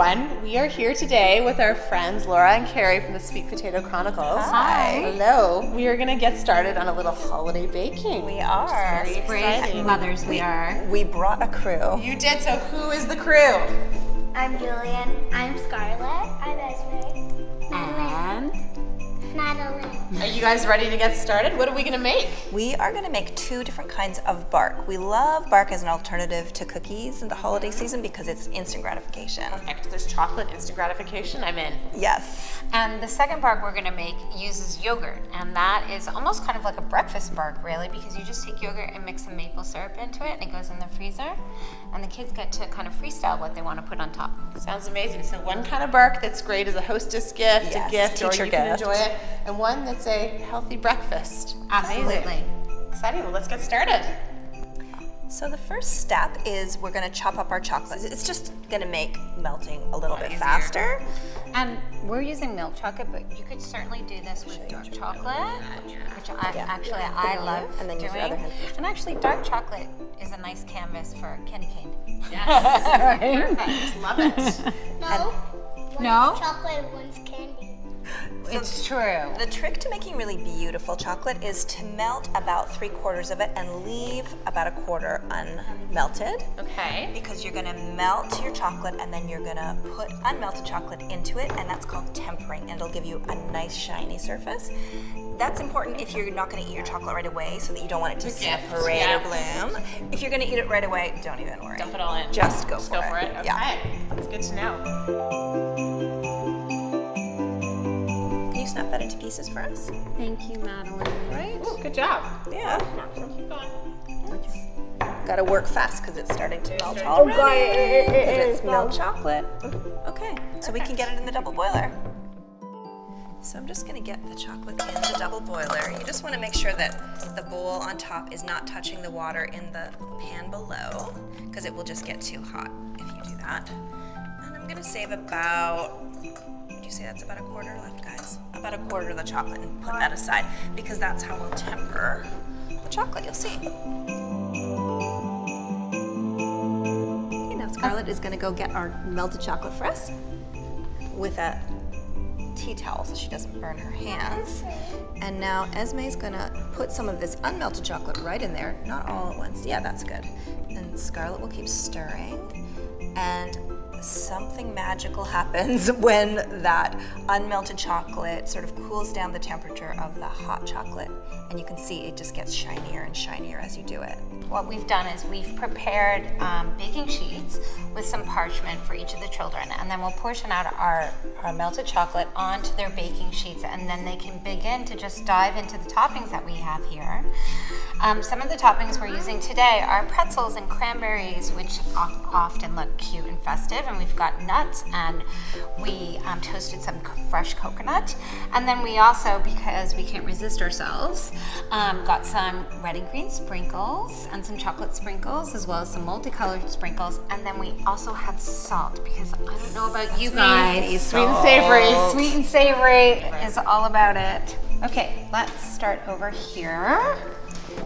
everyone. We are here today with our friends Laura and Ceri from the Sweet Potato Chronicles. Hi. Hello. We are going to get started on a little holiday baking. We are. Brave mothers we are. We brought a crew. You did, so who is the crew? I'm Julian. I'm Scarlett. I'm Esme. And Madeline. Are you guys ready to get started? What are we going to make? We are going to make 2 different kinds of bark. We love bark as an alternative to cookies in the holiday season because it's instant gratification. Perfect. There's chocolate, instant gratification. I'm in. Yes. And the second bark we're going to make uses yogurt, and that is almost kind of like a breakfast bark, really, because you just take yogurt and mix some maple syrup into it, and it goes in the freezer, and the kids get to kind of freestyle what they want to put on top. Sounds amazing. So one kind of bark that's great as a hostess gift, Yes, a gift, or teacher you can gift. enjoy it, and one that's a healthy breakfast. Absolutely. Exciting. Well, let's get started. So the first step is we're going to chop up our chocolate. It's just going to make melting a little bit easier. faster. And we're using milk chocolate, but you could certainly do this with dark chocolate, which I love And then use doing. your other hand. And actually, dark chocolate is a nice canvas for candy cane. Yes. Perfect. Love it. No. No? One's chocolate, one's candy. It's true. The trick to making really beautiful chocolate is to melt about 3/4 of it and leave about 1/4 unmelted. Okay. Because you're going to melt your chocolate and then you're going to put unmelted chocolate into it, and that's called tempering, and it'll give you a nice shiny surface. That's important if you're not going to eat your chocolate right away, so that you don't want it to separate or bloom. If you're going to eat it right away, don't even worry. Dump it all in. Just go Just for go it. for it. Okay. Yeah. That's good to know. Can you snap that into pieces for us? Thank you, Madeline. Right? Ooh, good job. Yeah. Keep going. Got to work fast because it's starting to melt starting already. Because it's milk chocolate. Okay, so we can get it in the double boiler. So I'm just going to get the chocolate in the double boiler. You just want to make sure that the bowl on top is not touching the water in the pan below, because it will just get too hot if you do that. And I'm going to save about, would you say that's about 1/4 left, guys? About 1/4 of the chocolate, and put that aside, because that's how we'll temper the chocolate, you'll see. Okay, now Scarlett is going to go get our melted chocolate for us with a tea towel so she doesn't burn her hands. And now Esme's gonna put some of this unmelted chocolate right in there, not all at once. Yeah, that's good. And Scarlett will keep stirring, and something magical happens when that unmelted chocolate sort of cools down the temperature of the hot chocolate, and you can see it just gets shinier and shinier as you do it. What we've done is we've prepared baking sheets with some parchment for each of the children, and then we'll portion out our melted chocolate onto their baking sheets, and then they can begin to just dive into the toppings that we have here. Some of the toppings we're using today are pretzels and cranberries, which often look cute and festive, and we've got nuts, and we toasted some fresh coconut, and then we also, because we can't resist ourselves, got some red and green sprinkles and some chocolate sprinkles, as well as some multicolored sprinkles, and then we also have salt, because I don't know about you guys. Sweet and savory. Sweet and savory is all about it. Okay, let's start over here.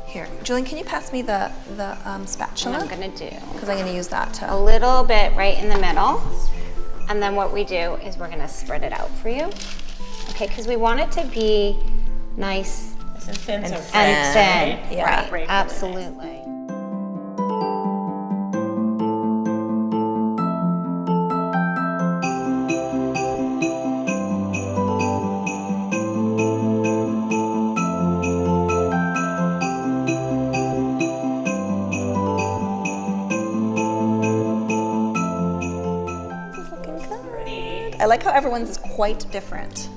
Here, Julian, can you pass me the spatula? What I'm gonna do Because I'm gonna use that to. a little bit right in the middle, and then what we do is we're gonna spread it out for you. Okay, because we want it to be nice This is thin, so and thin. Yeah. Right, Really absolutely. I like how everyone's is quite different.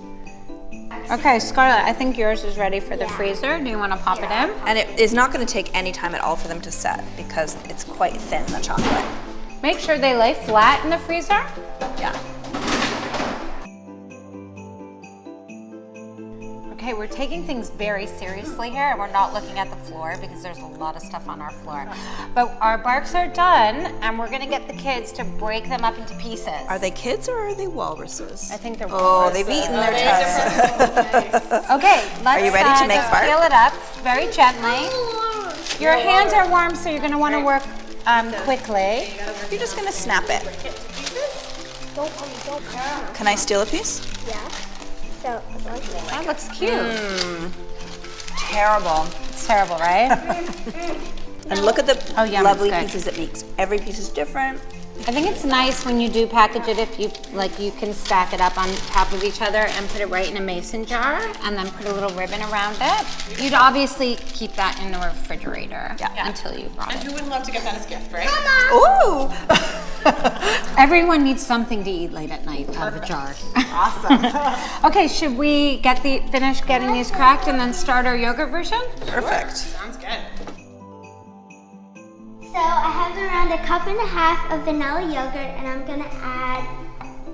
Okay, Scarlett, I think yours is ready for the freezer. Do you want to pop it in? And it is not going to take any time at all for them to set because it's quite thin, the chocolate. Make sure they lay flat in the freezer. Yeah. Okay, we're taking things very seriously here, and we're not looking at the floor because there's a lot of stuff on our floor. But our barks are done, and we're gonna get the kids to break them up into pieces. Are they kids or are they walruses? I think they're Oh, walruses. they've eaten their tusks. Okay, let's you ready to make bark? peel it up very gently. Your hands are warm, so you're gonna wanna work quickly. You're just going to snap it. Can I steal a piece? Yeah. So, That looks cute. Terrible. It's terrible, right? And look at the Oh, yum, lovely it's good. pieces it makes. Every piece is different. I think it's nice when you do package it if you you can stack it up on top of each other and put it right in a mason jar and then put a little ribbon around it. You'd obviously keep that in the refrigerator until you brought And it. who wouldn't love to get that as a gift, right? Ooh! Everyone needs something to eat late at night out of a jar. Awesome. Okay, should we finish getting these cracked and then start our yogurt version? Perfect. Sounds good. So I have around 1.5 cups of vanilla yogurt, and I'm gonna add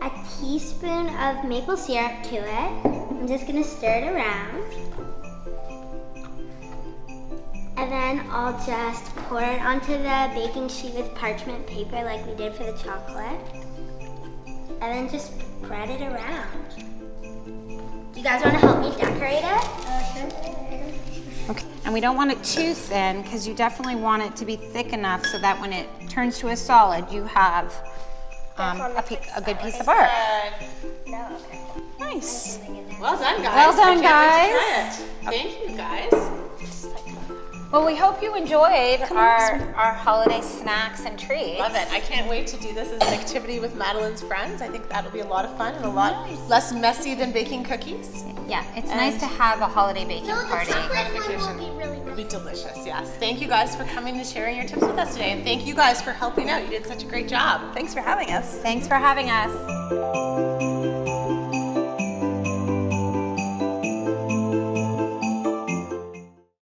a teaspoon of maple syrup to it. I'm just gonna stir it around. And then I'll just pour it onto the baking sheet with parchment paper like we did for the chocolate. And then just spread it around. Do you guys wanna help me decorate it? Sure. Okay. And we don't want it too thin because you definitely want it to be thick enough so that when it turns to a solid, you have a good piece of art. Nice. Well done, guys. Well done, I can't wait to try it. Thank you, guys. Well, we hope you enjoyed our holiday snacks and treats. Love it. I can't wait to do this as an activity with Madeline's friends. I think that'll be a lot of fun and a lot less messy than baking cookies. Yeah, it's nice to have a holiday baking party. Gratification. Will be really It'll be delicious, yes. Thank you guys for coming and sharing your tips with us today. And thank you guys for helping out. You did such a great job. Thanks for having us. Thanks for having us.